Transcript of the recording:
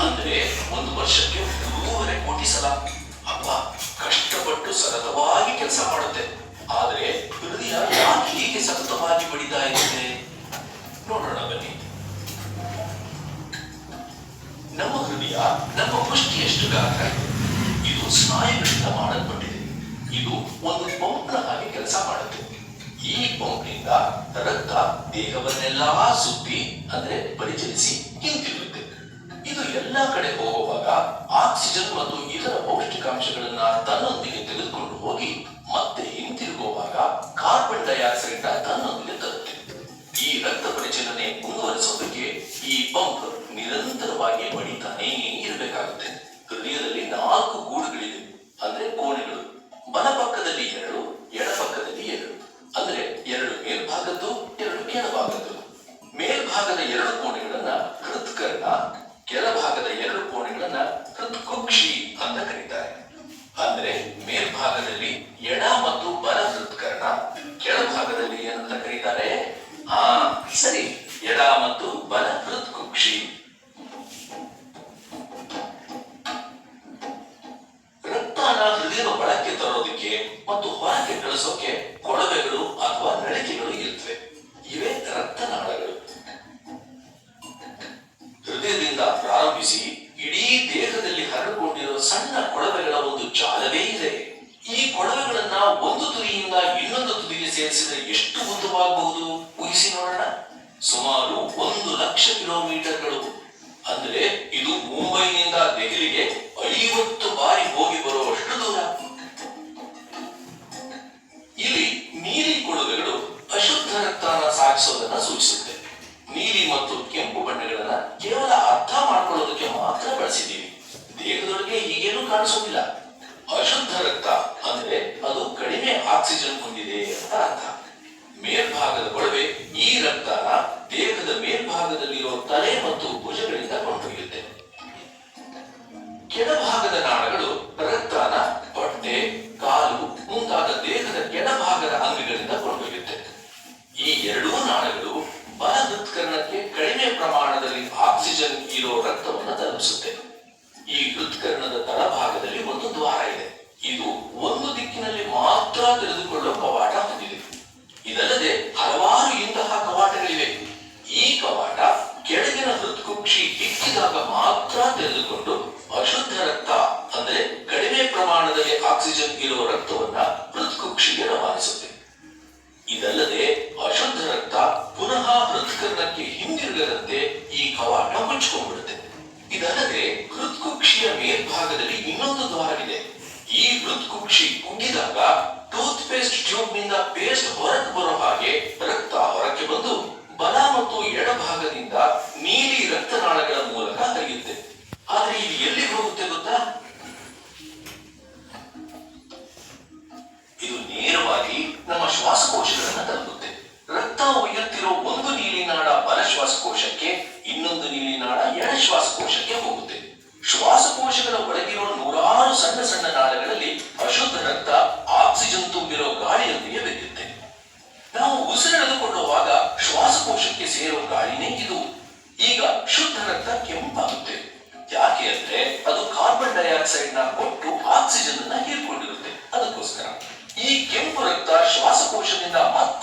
ಅಂದ್ರೆ ಒಂದು ವರ್ಷಕ್ಕೆ 3.5 ಕೋಟಿ ಸಲ. ಅಪ್ಪ, ಕಷ್ಟಪಟ್ಟು ಸತತವಾಗಿ ಕೆಲಸ ಮಾಡುತ್ತೆ, ಆದ್ರೆ ಹೃದಯ ಯಾಕೆ ಹೀಗೆ ಸತತವಾಗಿ ಬಡಿತಾ ಇದೆ? ನೋಡೋಣ ಬನ್ನಿ. ನಮ್ಮ ಹೃದಯ ನಮ್ಮ ಮುಷ್ಟಿಯಷ್ಟು ಗಾತ್ರ. ಇದು ಸ್ನಾಯುಗಳಿಂದ ಮಾಡಲ್ಪಟ್ಟಿದೆ. ಇದು ಒಂದು ಪಂಪ್ನ ಹಾಗೆ ಕೆಲಸ ಮಾಡುತ್ತೆ. ಈ ಪಂಪ್ನಿಂದ ರಕ್ತ ದೇಹವನ್ನೆಲ್ಲಾ ಸುತ್ತಿ ಅಂದ್ರೆ ಪರಿಚಲಿಸಿ ಹಿಂತಿರುಗುತ್ತೆ. ಇದು ಎಲ್ಲಾ ಕಡೆ ಹೋಗುವಾಗ ಆಕ್ಸಿಜನ್ ಮತ್ತು ಇತರ ಪೌಷ್ಟಿಕಾಂಶಗಳನ್ನ ತನ್ನೊಂದಿಗೆ ತೆಗೆದುಕೊಂಡು ಹೋಗಿ ಮತ್ತೆ ಹಿಂತಿರುಗುವಾಗ ಕಾರ್ಬನ್ ಡೈಆಕ್ಸೈಡ್ ತನ್ನೊಂದಿಗೆ ತರುತ್ತೆ. ಈ ರಕ್ತ ಪರಿಚಲನೆ ಮುಂದುವರಿಸೋದಕ್ಕೆ ಈ ಪಂಪ್ ನಿರಂತರವಾಗಿ ಬಡಿತಾನೇ ಇರಬೇಕಾಗುತ್ತೆ. ಹೃದಯದಲ್ಲಿ 4 ಗೂಡುಗಳಿವೆ, ಅಂದ್ರೆ ಕೋಣೆಗಳು. ಬಲಪಕ್ಕದಲ್ಲಿ 2, ಎಡಪಕ್ಕದಲ್ಲಿ 2. ಅಂದ್ರೆ 2 ಮೇಲ್ಭಾಗದ್ದು, 2 ಕೆಳಭಾಗದ್ದು. ಮೇಲ್ಭಾಗದ 2 ಕೋಣೆಗಳನ್ನ ಹೃತ್ಕರ್ಣ, ಕೆಳಭಾಗದ 2 ಕೋಣೆಗಳನ್ನ ಹೃತ್ಕುಕ್ಷಿ ಅಂತ ಕರೀತಾರೆ. ಅಂದ್ರೆ ಮೇಲ್ಭಾಗದಲ್ಲಿ ಎಡ ಮತ್ತು ಬಲ ಹೃತ್ಕರ್ಣ, ಕೆಳಭಾಗದಲ್ಲಿ ಏನಂತ ಕರೀತಾರೆ? ಸರಿ, ಎಡ ಮತ್ತು ಬಲ ಹೃತ್ಕುಕ್ಷಿ. ರಕ್ತನ ಹೃದಯದ ಒಳಕ್ಕೆ ತರೋದಕ್ಕೆ ಮತ್ತು ಹೊರಗೆ ಕಳಿಸೋಕೆ ಕೊಳವೆಗಳು ಅಥವಾ ನಳಿಕೆಗಳು ಇರುತ್ತವೆ. ಇವೇ ರಕ್ತನಾಳಗಳು. ಹೃದಯದಿಂದ ಪ್ರಾರಂಭಿಸಿ ಇಡೀ ದೇಹದಲ್ಲಿ ಹರಡಿಕೊಂಡಿರೋ ಸಣ್ಣ ಕೊಳವೆಗಳ ಒಂದು ಜಾಲವೇ ಇದೆ. ಈ ಕೊಳವೆಗಳನ್ನ ಒಂದು ತುದಿಯಿಂದ ಇನ್ನೊಂದು ತುದಿಗೆ ಸೇರಿಸಿದರೆ ಎಷ್ಟು ಉದ್ದವಾಗಬಹುದು ಊಹಿಸಿ ನೋಡೋಣ. ಸುಮಾರು 1,00,000 ಕಿಲೋಮೀಟರ್ಗಳು. ಅಂದ್ರೆ ಇದು ಮುಂಬೈನಿಂದ ದೆಹಲಿಗೆ 50 ಬಾರಿ ಹೋಗಿ ಬರುವಷ್ಟು ದೂರ. ಇಲ್ಲಿ ನೀಲಿ ಕೊಳವೆಗಳು ಅಶುದ್ಧ ರಕ್ತನ ಸಾಗಿಸೋದನ್ನ ಸೂಚಿಸುತ್ತೆ. ನೀಲಿ ಮತ್ತು ಕೆಂಪು ಬಣ್ಣಗಳನ್ನ ಕೇವಲ ಅರ್ಥ ಮಾಡ್ಕೊಳ್ಳೋದಕ್ಕೆ ಮಾತ್ರ ಬಳಸಿದ್ದೀವಿ. ದೇಹದೊಳಗೆ ಹೀಗೇನೂ ಕಾಣಿಸೋದಿಲ್ಲ. ಅಶುದ್ಧ ರಕ್ತ ಅಂದ್ರೆ ಅದು ಕಡಿಮೆ ಆಕ್ಸಿಜನ್ ಹೊಂದಿದೆ ಅಂತ ಅರ್ಥ. ಮೇಲ್ಭಾಗದ ಕೊಳವೆ ಈ ರಕ್ತನ ದೇಹದ ಮೇಲ್ಭಾಗದಲ್ಲಿರೋ ತಲೆ ಮತ್ತು ಭುಜಗಳಿಂದ ಕೊಂಡೊಯ್ಯುತ್ತೆ. ಕೆಳಭಾಗದ ನಾಳಗಳು ರಕ್ತನ ಹೊಟ್ಟೆ, ಕಾಲು ಮುಂತಾದ ದೇಹದ ಕೆಳಭಾಗದ ಅಂಗಗಳಿಂದ ಕೊಂಡೊಯ್ಯುತ್ತೆ. ಈ 2 ನಾಳಗಳು ಬಲ ಹೃತ್ಕರ್ಣಕ್ಕೆ ಕಡಿಮೆ ಪ್ರಮಾಣದಲ್ಲಿ ಆಕ್ಸಿಜನ್ ಇರೋ ರಕ್ತವನ್ನು ತಲುಪಿಸುತ್ತೆ. ಈ ಹೃತ್ಕರ್ಣದ ತಳಭಾಗದಲ್ಲಿ ಒಂದು ದ್ವಾರ ಇದೆ. ಇದು ಒಂದು ದಿಕ್ಕಿನಲ್ಲಿ ಮಾತ್ರ ತೆರೆದುಕೊಳ್ಳುವ ಕವಾಟ ಹೊಂದಿದೆ. ಇದಲ್ಲದೆ ಹಲವಾರು ಇಂತಹ ಕವಾಟಗಳಿವೆ. ಈ ಕವಾಟ ಕೆಳಗಿನ ಹೃತ್ಕುಕ್ಷಿ ಇಕ್ಕಿದಾಗ ಮಾತ್ರ ತೆರೆದುಕೊಂಡು ಅಶುದ್ಧ ರಕ್ತ ಅಂದ್ರೆ ಕಡಿಮೆ ಪ್ರಮಾಣದಲ್ಲಿ ಆಕ್ಸಿಜನ್ ಇರೋ ರಕ್ತವನ್ನ ಹೃತ್ಕುಕ್ಷಿಗೆ ರವಾನಿಸುತ್ತೆ. ಇದಲ್ಲದೆ ಅಶುದ್ಧ ರಕ್ತ ಪುನಃ ಹೃತ್ಕರ್ಣಕ್ಕೆ ಹಿಂದಿರುಗದಂತೆ ಈ ಕವಾಟ ಮುಚ್ಚಿಕೊಂಡ್ಬಿಡುತ್ತೆ. ಇದಲ್ಲದೆ ಹೃತ್ಕುಕ್ಷಿಯ ಮೇಲ್ಭಾಗದಲ್ಲಿ ಇನ್ನೊಂದು ದ್ವಾರವಿದೆ. ಈ ಹೃತ್ಕುಕ್ಷಿ ಕುಗ್ಗಿದಾಗ ಟೂತ್ ಪೇಸ್ಟ್ ಟ್ಯೂಬ್ ನಿಂದ ಪೇಸ್ಟ್ ಹೊರಗೆ ಬರೋ ಹಾಗೆ ರಕ್ತ ಹೊರಕ್ಕೆ ಬಂದು ಬಲ ಮತ್ತು ಎಡಭಾಗದಿಂದ ನೀಲಿ ರಕ್ತನಾಳಗಳ ಮೂಲಕ ಹರಿಯುತ್ತೆ. ಆದ್ರೆ ಇದು ಎಲ್ಲಿಗೆ ಹೋಗುತ್ತೆ ಗೊತ್ತಾ? ಇದು ನೇರವಾಗಿ ನಮ್ಮ ಶ್ವಾಸಕೋಶಗಳನ್ನ ತಲುಪುತ್ತೆ. ರಕ್ತ ಒಯ್ಯುತ್ತಿರೋ ಒಂದು ನೀಲಿ ನಾಳ ಬಲ ಶ್ವಾಸಕೋಶಕ್ಕೆ, ಇನ್ನೊಂದು ನೀಲಿ ನಾಳ ಎಡ ಶ್ವಾಸಕೋಶಕ್ಕೆ ಹೋಗುತ್ತೆ. ಶ್ವಾಸಕೋಶಗಳ ಒಳಗಿರೋ 100 ಸಣ್ಣ ಸಣ್ಣ ನಾಳಗಳಲ್ಲಿ ಅಶುದ್ಧ ರಕ್ತ ಆಕ್ಸಿಜನ್ ತುಂಬಿರೋ ಗಾಳಿಯೊಂದಿಗೆ ಬೆರೆಯುತ್ತೆ. ನಾವು ಉಸಿರೆಳೆದುಕೊಳ್ಳುವಾಗ ಶ್ವಾಸಕೋಶಕ್ಕೆ ಸೇರೋ ಗಾಳಿನೇ ಇದು. ಈಗ ಶುದ್ಧ ರಕ್ತ ಕೆಂಪಾಗುತ್ತೆ. ಯಾಕೆ ಅಂದ್ರೆ ಅದು ಕಾರ್ಬನ್ ಡೈಆಕ್ಸೈಡ್ ನ ಕೊಟ್ಟು ಆಕ್ಸಿಜನ್ ಅನ್ನ ಹೀರ್ಕೊಳ್ಳುತ್ತೆ.